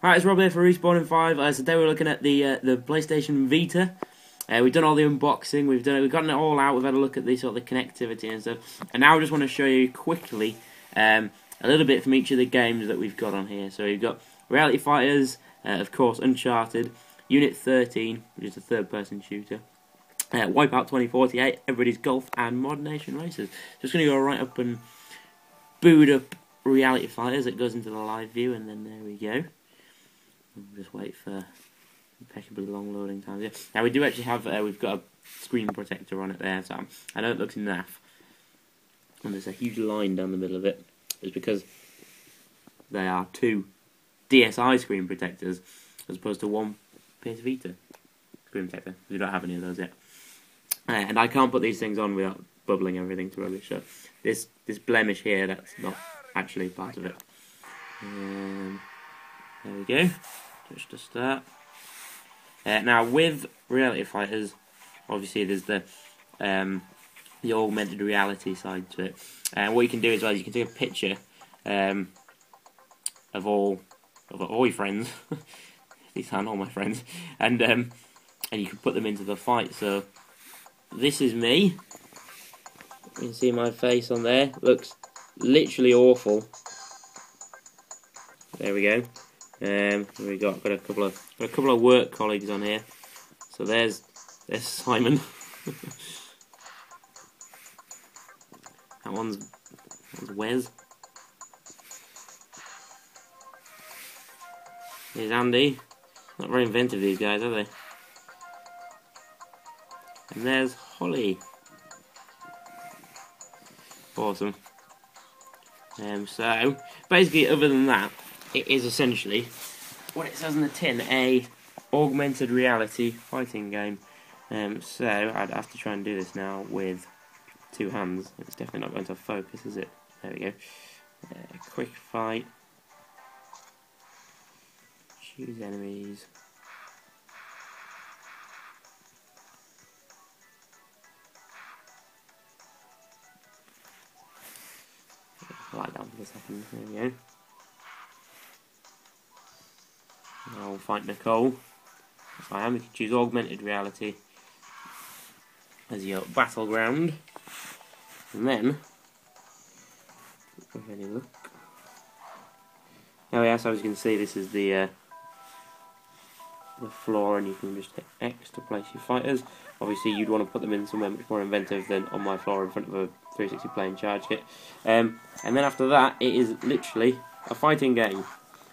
Alright, it's Rob here for Respawn in 5. Today we're looking at the PlayStation Vita. We've done all the unboxing, we've gotten it all out, we've had a look at the sort of the connectivity and stuff. And now I just want to show you quickly a little bit from each of the games that we've got on here. So we've got Reality Fighters, of course Uncharted, Unit 13, which is a third-person shooter, Wipeout 2048, Everybody's Golf, and Mod Nation Racers. Just going to go right up and boot up Reality Fighters. It goes into the live view, and then there we go. We'll just wait for impeccably long loading times. Yeah. Now we do actually have, we've got a screen protector on it there, so I know it looks naff. And there's a huge line down the middle of it. It's because they are two DSi screen protectors as opposed to one PS Vita screen protector. We don't have any of those yet. And I can't put these things on without bubbling everything to rubbish. So this blemish here, that's not actually part of it. There we go. Just to start. Now with Reality Fighters, obviously there's the augmented reality side to it. And what you can do as well is you can take a picture of all your friends. These aren't all my friends, and you can put them into the fight. So this is me. You can see my face on there. Looks literally awful. There we go. We've got a couple of work colleagues on here. So there's Simon. that one's Wes. Here's Andy. Not very inventive, these guys, are they? And there's Holly. Awesome. So basically, other than that, it is essentially what it says in the tin, a augmented reality fighting game. So I'd have to try and do this now with two hands. It's definitely not going to focus, is it? There we go. Quick fight. Choose enemies. Lie down for a second. There we go. Now we'll fight Nicole. If I am, you can choose augmented reality as your battleground. And then, if any look. Oh yes, I was going to say this is the floor, and you can just hit X to place your fighters. Obviously, you'd want to put them in somewhere much more inventive than on my floor in front of a 360 playing charge kit. And then after that, it is literally a fighting game.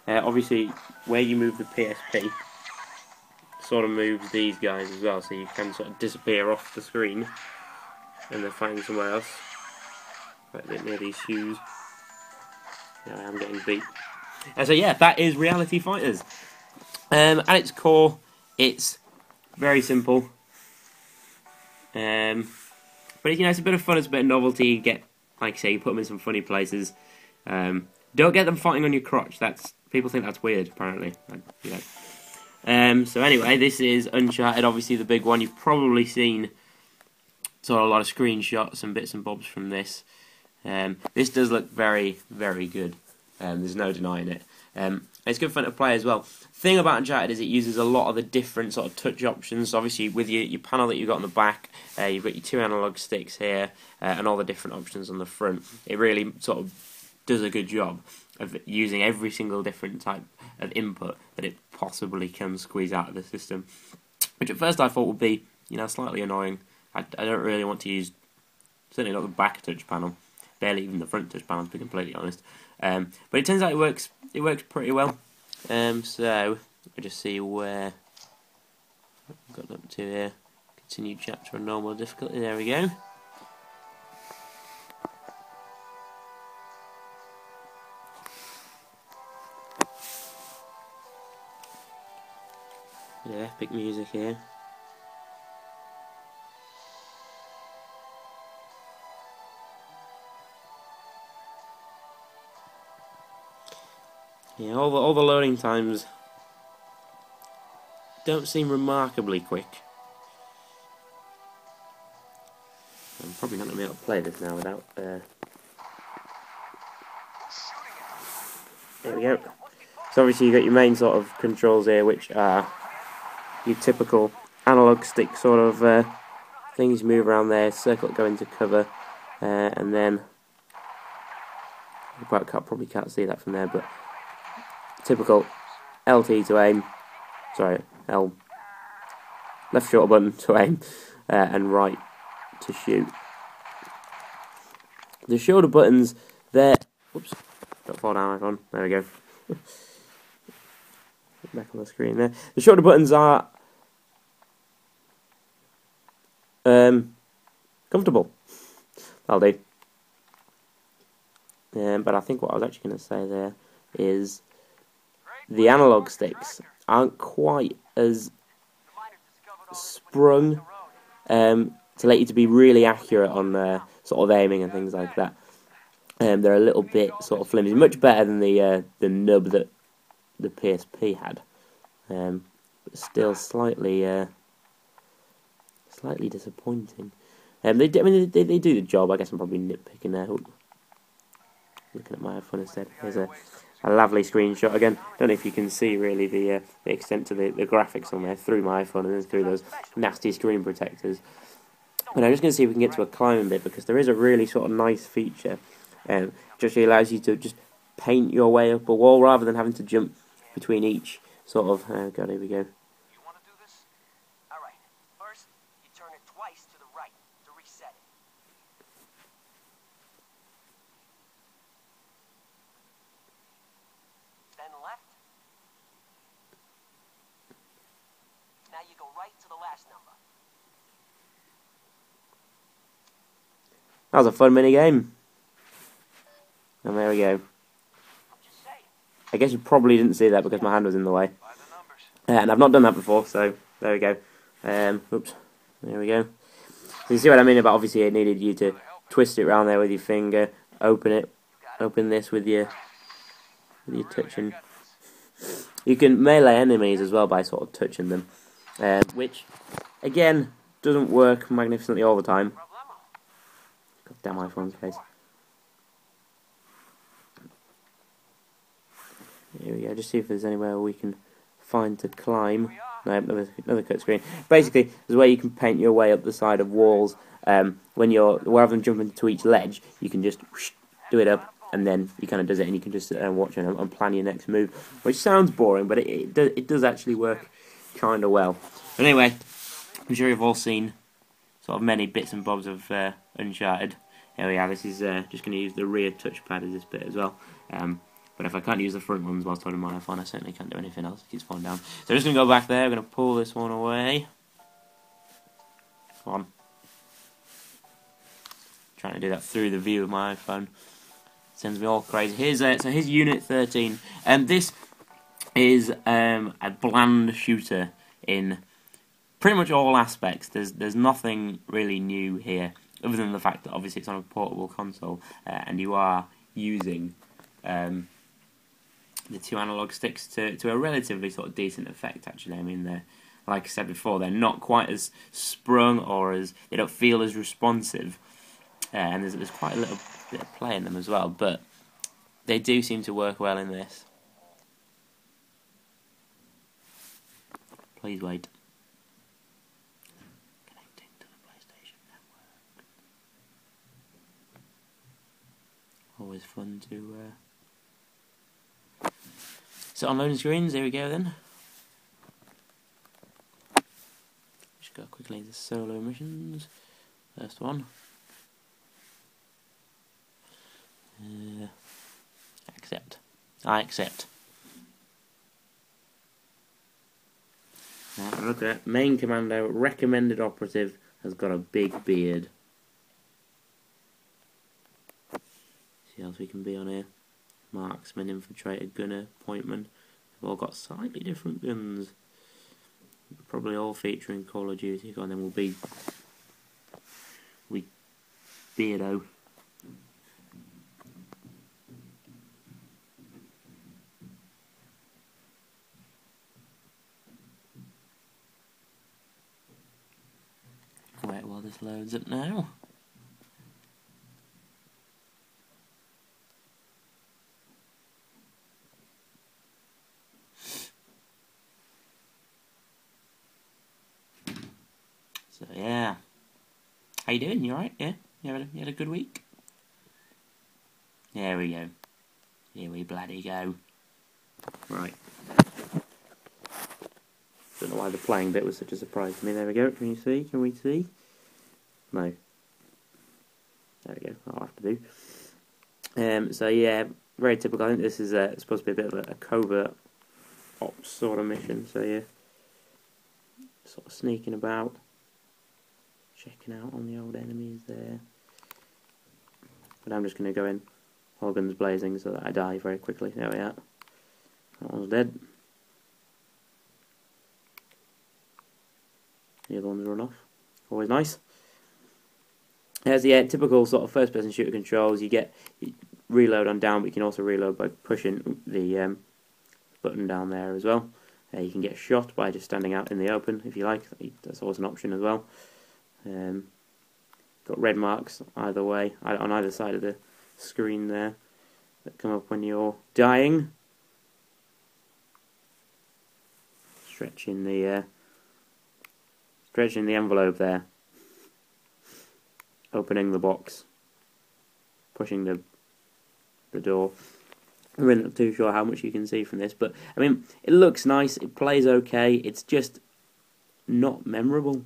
Obviously, where you move the PSP, sort of moves these guys as well, so you can sort of disappear off the screen, and they're fighting somewhere else. Right a bit near these shoes. Yeah, I am getting beat. So yeah, that is Reality Fighters. At its core, it's very simple. But it's a bit of fun, it's a bit of novelty. You get, like I say, you put them in some funny places. Don't get them fighting on your crotch. People think that's weird, apparently. So anyway, this is Uncharted, obviously the big one. You've probably seen sort of a lot of screenshots and bits and bobs from this. This does look very, very good. There's no denying it. It's good fun to play as well. The thing about Uncharted is it uses a lot of the different sort of touch options. So obviously, with your panel that you've got on the back, you've got your two analog sticks here, and all the different options on the front. It really sort of does a good job of using every single different type of input that it possibly can squeeze out of the system. Which at first I thought would be, slightly annoying. I don't really want to use, certainly not the back touch panel, barely even the front touch panel, to be completely honest. But it turns out it works pretty well. So I'll just see where I've got up to here. Continue chapter on normal difficulty. There we go. Yeah, epic music here. Yeah, all the loading times don't seem remarkably quick. I'm probably not going to be able to play this now without... There we go. So obviously you've got your main sort of controls here, which are your typical analog stick sort of things. Move around there, circle, go into cover, and then you probably can't see that from there, but typical LT to aim, sorry, left shoulder button to aim, and right to shoot. The shoulder buttons, they're, whoops, don't fall down, icon, there we go. Back on the screen there. The shoulder buttons are comfortable. That'll do. But I think what I was actually going to say there is the analog sticks aren't quite as sprung to let you to be really accurate on sort of aiming and things like that. They're a little bit sort of flimsy, much better than the nub that the PSP had, but still slightly disappointing. They do the job. I guess I'm probably nitpicking there. Looking at my iPhone instead. Here's a lovely screenshot again. Don't know if you can see really the extent of the graphics on there through my iPhone and then through those nasty screen protectors. But I'm just going to see if we can get to a climbing bit, because there is a really sort of nice feature. Just allows you to just paint your way up a wall rather than having to jump between each sort of. Oh God, here we go. You want to do this? All right. First, you turn it twice to the right to reset it. Then left. Now you go right to the last number. That was a fun mini game. And there we go. I guess you probably didn't see that because my hand was in the way. And I've not done that before, so there we go. Oops. There we go. So you see what I mean about, obviously it needed you to twist it around there with your finger, open this with your touching. You can melee enemies as well by sort of touching them, which, again, doesn't work magnificently all the time. God damn iPhone's face. Here we go, just see if there's anywhere we can find to climb. No, another cut screen. Basically, there's a way you can paint your way up the side of walls. Rather than jumping to each ledge, you can just do it up, and then he kind of does it, and you can just sit there and watch and plan your next move. Which sounds boring, but it does actually work kind of well. But anyway, I'm sure you've all seen sort of many bits and bobs of Uncharted. Here we are. This is just going to use the rear touchpad as this bit as well. But if I can't use the front ones whilst holding my iPhone, I certainly can't do anything else. It keeps falling down. So I'm just going to go back there. I'm going to pull this one away. Come on. Trying to do that through the view of my iPhone. Sends me all crazy. Here's Unit 13. And this is a bland shooter in pretty much all aspects. There's nothing really new here, other than the fact that obviously it's on a portable console, and you are using the two analog sticks to a relatively sort of decent effect, actually. I mean, like I said before, they're not quite as sprung, or they don't feel as responsive, and there's quite a little bit of play in them as well, but they do seem to work well in this. Please wait. Connecting to the PlayStation Network. Always fun to sit on loading screens. There we go then. Just go quickly into solo missions. First one. Accept. I accept. Now look at that. Main commando, recommended operative, has got a big beard. See what else we can be on here. Marksman, infiltrator, gunner, pointman. They've all got slightly different guns. Probably all featuring Call of Duty. And then we'll be Beardo. Wait while this loads up now. So yeah, how you doing? You alright? Yeah, you had a good week. There we go. Here we bloody go. Right. Don't know why the playing bit was such a surprise to me. There we go. Can you see? Can we see? No. There we go. I'll have to do. So yeah, very typical. I think this is supposed to be a bit of a covert ops sort of mission. So yeah, sort of sneaking about, checking out on the old enemies there. But I'm just going to go in, all guns blazing, so that I die very quickly. There we are. That one's dead. The other ones run off. Always nice. As the typical sort of first-person shooter controls, you reload on down, but you can also reload by pushing the button down there as well. You can get shot by just standing out in the open if you like. That's always an option as well. Got red marks either way, on either side of the screen there, that come up when you're dying. Stretching the envelope there. Opening the box. Pushing the door. I'm really not too sure how much you can see from this, but I mean, it looks nice, it plays okay, it's just not memorable,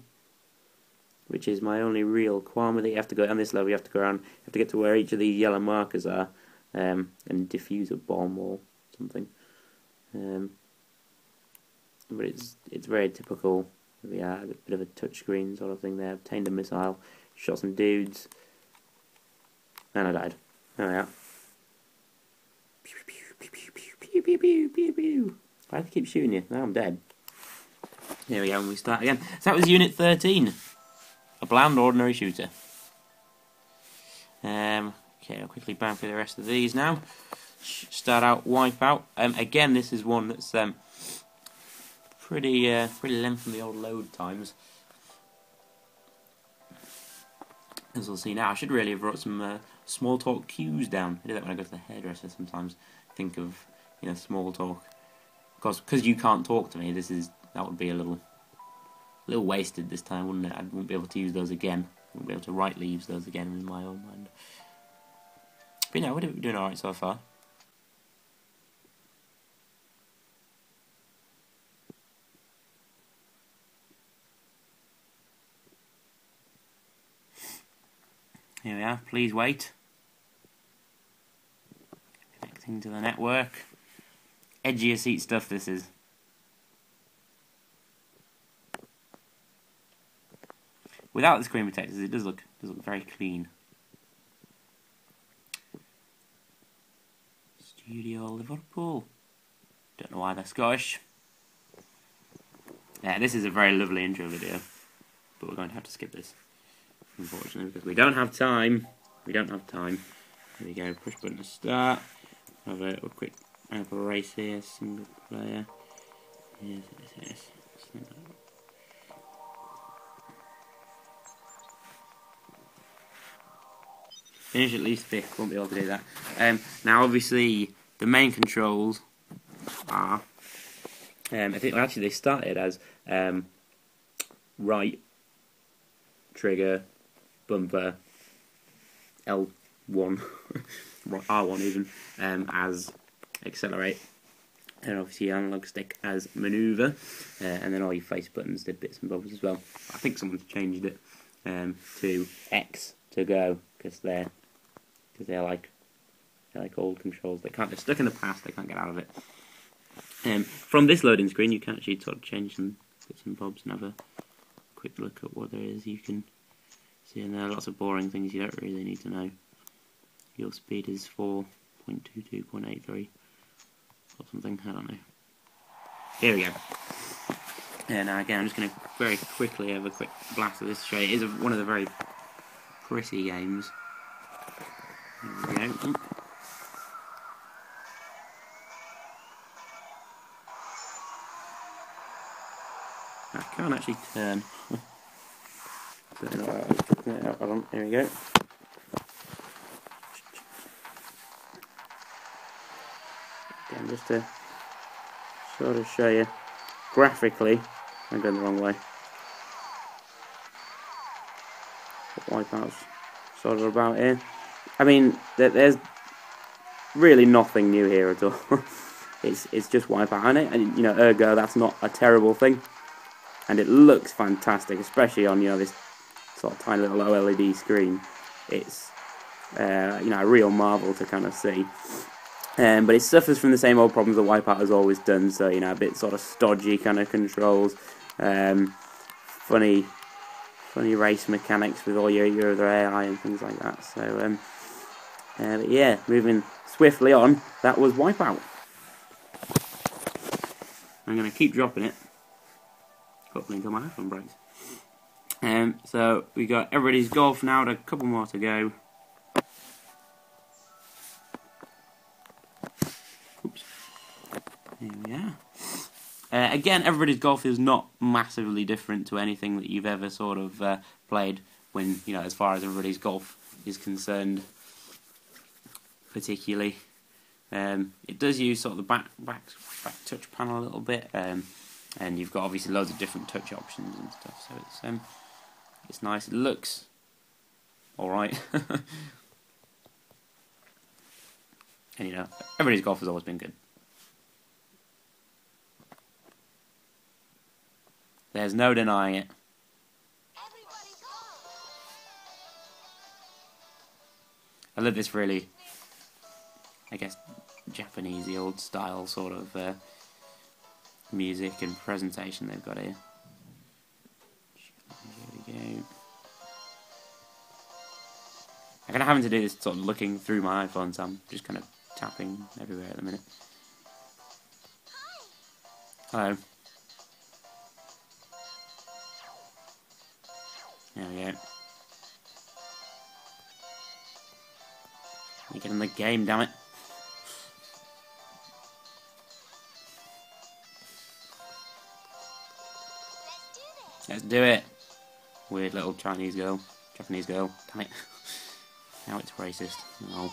which is my only real qualm with it. You have to go on this level, you have to go around, you have to get to where each of these yellow markers are, and defuse a bomb or something. But it's very typical. Yeah, a bit of a touchscreen sort of thing there. Obtained a missile, shot some dudes, and I died. There we are. Pew, pew, pew, pew, pew. I have to keep shooting you. Now I'm dead. Here we go, and we start again. So that was Unit 13. A bland, ordinary shooter. Okay, I'll quickly bang through the rest of these now. Start out Wipeout. Again, this is one that's pretty lengthy from the old load times. As we'll see now, I should really have brought some small talk cues down. I do that when I go to the hairdresser sometimes. Think of, small talk. Of course, because you can't talk to me, that would be a little wasted this time, wouldn't it? I wouldn't be able to use those again. I wouldn't be able to rightly use those again in my own mind. But we're doing alright so far. Here we are, please wait. Connecting to the network. Edgy of seat stuff this is. Without the screen protectors, it does look very clean. Studio Liverpool. Don't know why they're Scottish. Yeah, this is a very lovely intro video, but we're going to have to skip this, unfortunately, because we don't have time. Here we go. Push button to start. Have a quick race here. Single player. Yes. Finish at least 5th, won't be able to do that. Now, obviously, the main controls are, I think actually they started as right trigger, bumper, L1, R1 even, as accelerate, and obviously analog stick as maneuver, and then all your face buttons did bits and bobs as well. I think someone's changed it to X to go, because they're like old controls. They're stuck in the past. They can't get out of it. From this loading screen, you can actually sort of change some bits and bobs and have a quick look at what there is. You can see in there lots of boring things you don't really need to know. Your speed is 4.22.83 or something. I don't know. Here we go. Now again, I'm just going to very quickly have a quick blast of this to show you. It is one of the very pretty games. Here we go. I can't actually turn. Hold on, here we go. Again, just to sort of show you graphically, I'm going the wrong way. Wipeout's sort of about here. I mean, there's really nothing new here at all. it's just Wipeout, and you know, ergo that's not a terrible thing, and it looks fantastic, especially on, you know, this sort of tiny little OLED screen. It's you know, a real marvel to kind of see. But it suffers from the same old problems that Wipeout has always done. So, you know, a bit sort of stodgy kind of controls, funny race mechanics with all your other AI and things like that. So, but yeah, moving swiftly on, that was Wipeout. I'm going to keep dropping it, hopefully until my iPhone breaks. So we got Everybody's Golf now, a couple more to go. Oops. Here we are. Again, Everybody's Golf is not massively different to anything that you've ever sort of played when, you know, as far as Everybody's Golf is concerned, particularly. It does use sort of the back touch panel a little bit, and you've got obviously loads of different touch options and stuff. So it's nice. It looks all right, and you know, Everybody's Golf has always been good. There's no denying it. I love this really, I guess, Japanesey old style sort of music and presentation they've got here. Here we go. I'm kind of having to do this sort of looking through my iPhone, so I'm just kind of tapping everywhere at the minute. Hello. There we go. You get in the game, damn it. Let's do it. Weird little Japanese girl. Damn it. Now it's racist. No.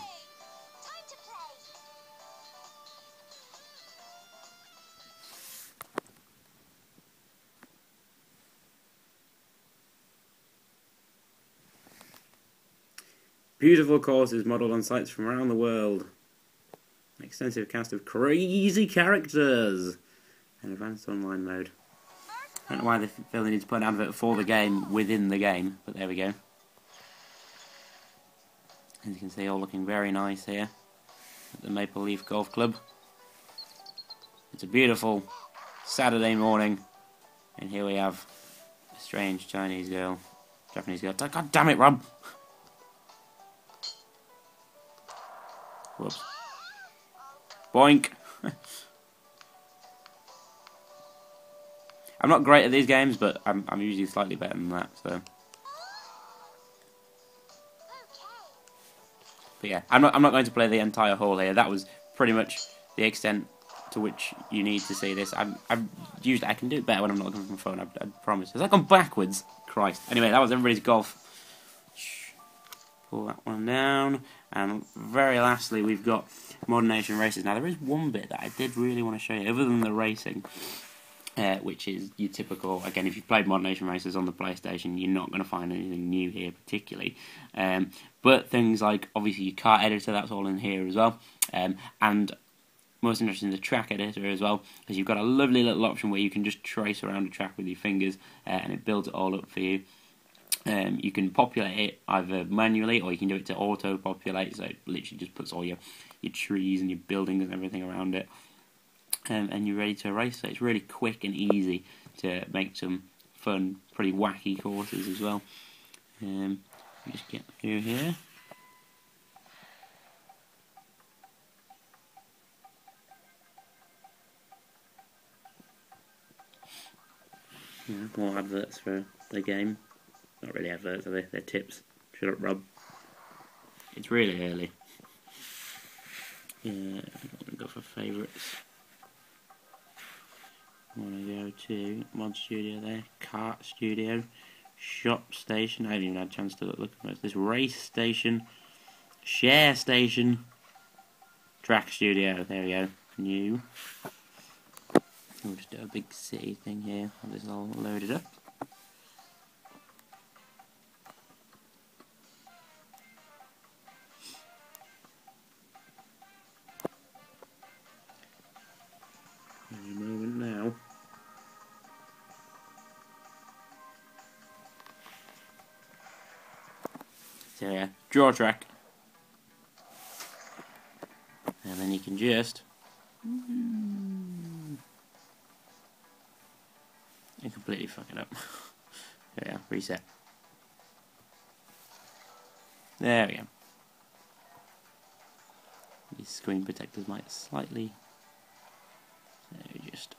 Beautiful courses modelled on sites from around the world. An extensive cast of crazy characters. And advanced online mode. I don't know why they feel they need to put an advert for the game within the game, but there we go. As you can see, all looking very nice here at the Maple Leaf Golf Club. It's a beautiful Saturday morning, and here we have a strange Japanese girl. God damn it, Rob! Whoops. Boink! I'm not great at these games, but I'm usually slightly better than that, so. But yeah, I'm not going to play the entire hole here. That was pretty much the extent to which you need to see this. I can do it better when I'm not looking from the phone. I promise. Has that gone backwards? Christ. Anyway, that was Everybody's Golf. Pull that one down. And very lastly, we've got Modern Nation Races. Now, there is one bit that I did really want to show you, other than the racing. Which is your typical, again, if you've played Modern Nation Races on the PlayStation, you're not going to find anything new here particularly. But things like, obviously, your kart editor, that's all in here as well. And most interesting, the track editor as well, because you've got a lovely little option where you can just trace around a track with your fingers, and it builds it all up for you. You can populate it either manually, or you can do it to auto-populate, so it literally just puts all your trees and your buildings and everything around it. And you're ready to race. So it's really quick and easy to make some fun, pretty wacky courses as well. Just get through here. More adverts for the game. Not really adverts, are they? They're tips. Shut up, Rob. It's really early. Yeah, I'm going to go for favourites. I want to go to Mod Studio there, Kart Studio, Shop Station. I haven't even had a chance to look at this. Race Station, Share Station, Track Studio. There we go. New. We'll just do a big city thing here. Have this all loaded up. So yeah, draw track. And then you can just... and completely fuck it up. There we go, reset. There we go. These screen protectors might slightly... So just...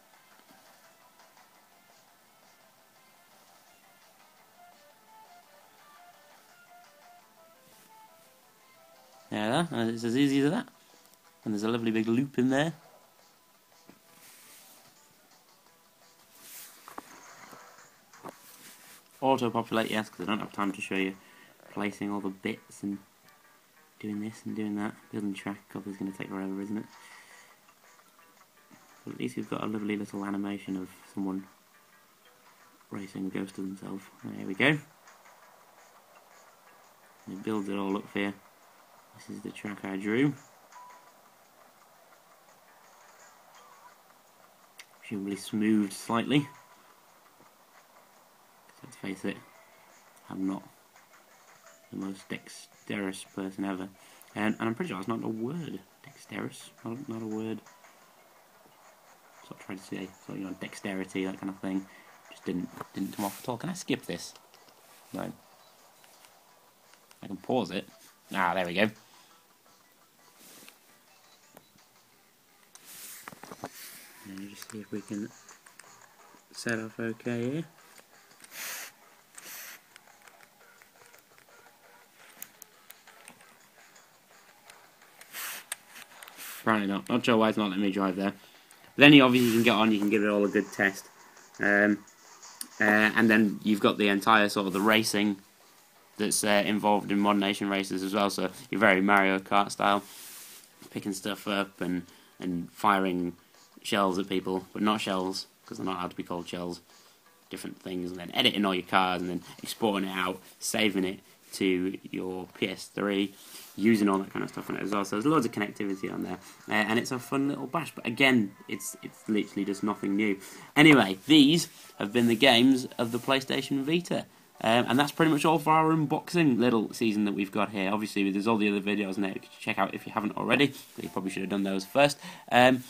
There, and it's as easy as that. And there's a lovely big loop in there. Auto-populate, yes, because I don't have time to show you placing all the bits and doing this and doing that. Building track, God, is going to take forever, isn't it? But at least we've got a lovely little animation of someone racing a ghost of themselves. There we go. And it builds it all up here. This is the track I drew. Presumably smoothed slightly. Let's face it, I'm not the most dexterous person ever. And I'm pretty sure that's not a word. Dexterous? Not a word. That's what I tried to say. So, you know, dexterity, that kind of thing. Just didn't come off at all. Can I skip this? No. I can pause it. Ah, there we go. And just see if we can set off okay here. Apparently not. Not sure why it's not letting me drive there. But then obviously you can get on, you can give it all a good test. And then you've got the entire sort of the racing that's involved in Mod Nation races as well. So you're very Mario Kart style, picking stuff up and firing shells at people, but not shells, because they're not allowed to be called shells. Different things, and then editing all your cars, and then exporting it out, saving it to your PS3, using all that kind of stuff on it as well. So there's loads of connectivity on there, and it's a fun little bash. But again, it's literally just nothing new. Anyway, these have been the games of the PlayStation Vita. And that's pretty much all for our unboxing little season that we've got here. Obviously, there's all the other videos in there you can check out if you haven't already. You probably should have done those first. And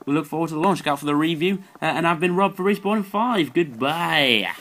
we look forward to the launch. Look out for the review. And I've been Rob for Respawn 5. Goodbye.